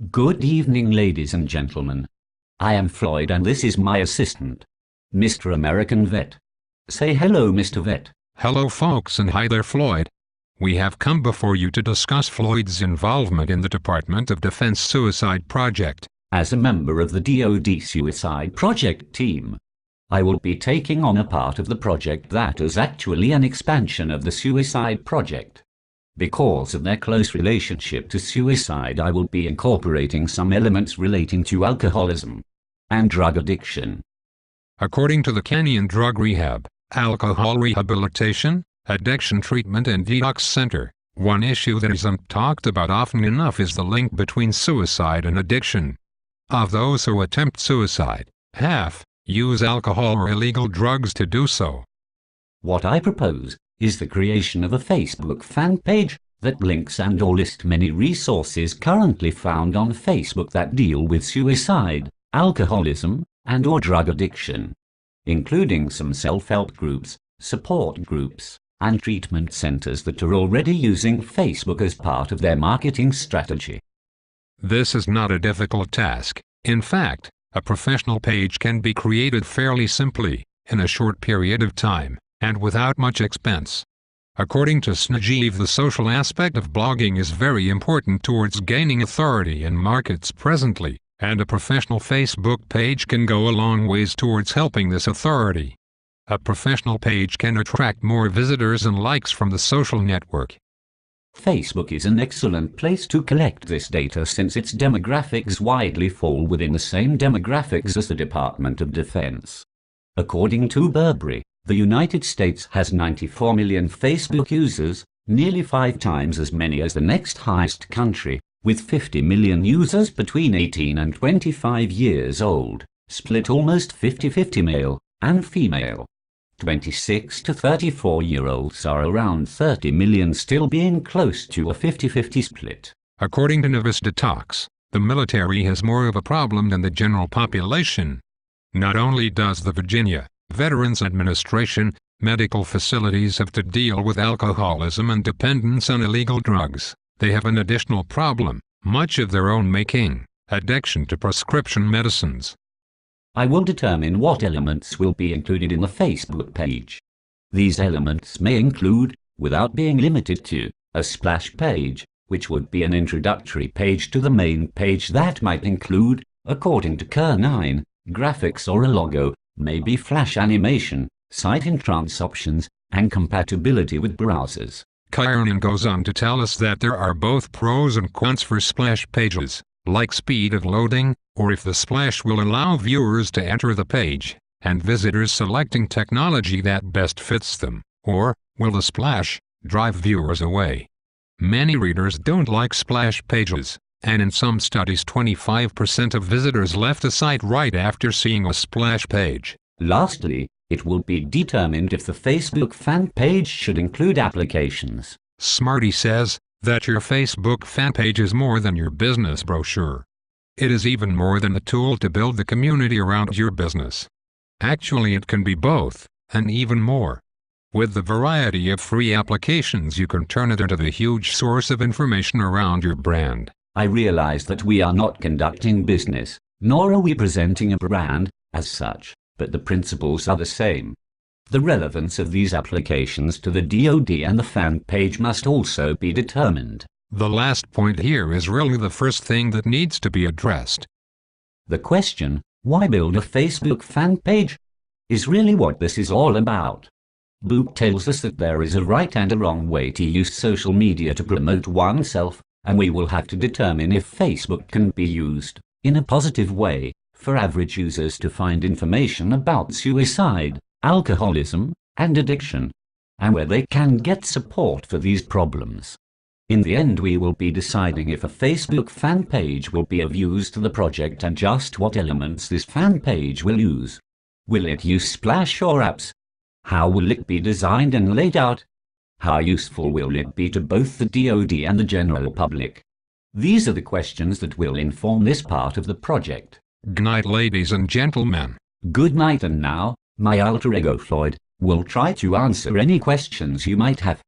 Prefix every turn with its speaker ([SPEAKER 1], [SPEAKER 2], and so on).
[SPEAKER 1] Good evening, ladies and gentlemen. I am Floyd and this is my assistant, Mr. American Vet. Say hello, Mr. Vet.
[SPEAKER 2] Hello folks, and hi there, Floyd. We have come before you to discuss Floyd's involvement in the Department of Defense Suicide Project.
[SPEAKER 1] As a member of the DOD Suicide Project team, I will be taking on a part of the project that is actually an expansion of the Suicide Project. Because of their close relationship to suicide, I will be incorporating some elements relating to alcoholism and drug addiction.
[SPEAKER 2] According to the Canyon Drug Rehab, Alcohol Rehabilitation, Addiction Treatment and Detox Center, one issue that isn't talked about often enough is the link between suicide and addiction. Of those who attempt suicide, half use alcohol or illegal drugs to do so.
[SPEAKER 1] What I propose is the creation of a Facebook fan page that links and/or lists many resources currently found on Facebook that deal with suicide, alcoholism, and/or drug addiction, including some self-help groups, support groups, and treatment centers that are already using Facebook as part of their marketing strategy.
[SPEAKER 2] This is not a difficult task. In fact, a professional page can be created fairly simply, in a short period of time, and without much expense. According to Snegev, the social aspect of blogging is very important towards gaining authority in markets presently, and a professional Facebook page can go a long ways towards helping this authority. A professional page can attract more visitors and likes from the social network.
[SPEAKER 1] Facebook is an excellent place to collect this data since its demographics widely fall within the same demographics as the Department of Defense. According to Burberry, the United States has 94 million Facebook users, nearly 5 times as many as the next highest country, with 50 million users between 18 and 25 years old, split almost 50-50 male and female. 26 to 34-year-olds are around 30 million, still being close to a 50-50 split.
[SPEAKER 2] According to Nevis Detox, the military has more of a problem than the general population. Not only does the Virginia Veterans Administration medical facilities have to deal with alcoholism and dependence on illegal drugs, they have an additional problem, much of their own making: addiction to prescription medicines.
[SPEAKER 1] I will determine what elements will be included in the Facebook page. These elements may include, without being limited to, a splash page, which would be an introductory page to the main page that might include, according to Ker9, graphics or a logo, maybe flash animation, site entrance options, and compatibility with browsers.
[SPEAKER 2] Kiernan goes on to tell us that there are both pros and cons for splash pages, like speed of loading, or if the splash will allow viewers to enter the page, and visitors selecting technology that best fits them, or will the splash drive viewers away. Many readers don't like splash pages, and in some studies 25% of visitors left a site right after seeing a splash page.
[SPEAKER 1] Lastly, it will be determined if the Facebook fan page should include applications.
[SPEAKER 2] Smarty says that your Facebook fan page is more than your business brochure. It is even more than a tool to build the community around your business. Actually, it can be both, and even more. With the variety of free applications, you can turn it into the huge source of information around your brand.
[SPEAKER 1] I realize that we are not conducting business, nor are we presenting a brand, as such, but the principles are the same. The relevance of these applications to the DOD and the fan page must also be determined.
[SPEAKER 2] The last point here is really the first thing that needs to be addressed.
[SPEAKER 1] The question, why build a Facebook fan page, is really what this is all about. Book tells us that there is a right and a wrong way to use social media to promote oneself, and we will have to determine if Facebook can be used, in a positive way, for average users to find information about suicide, alcoholism, and addiction, and where they can get support for these problems. In the end, we will be deciding if a Facebook fan page will be of use to the project and just what elements this fan page will use. Will it use splash or apps? How will it be designed and laid out? How useful will it be to both the DOD and the general public? These are the questions that will inform this part of the project.
[SPEAKER 2] Good night, ladies and gentlemen.
[SPEAKER 1] Good night, and now, my alter ego Floyd will try to answer any questions you might have.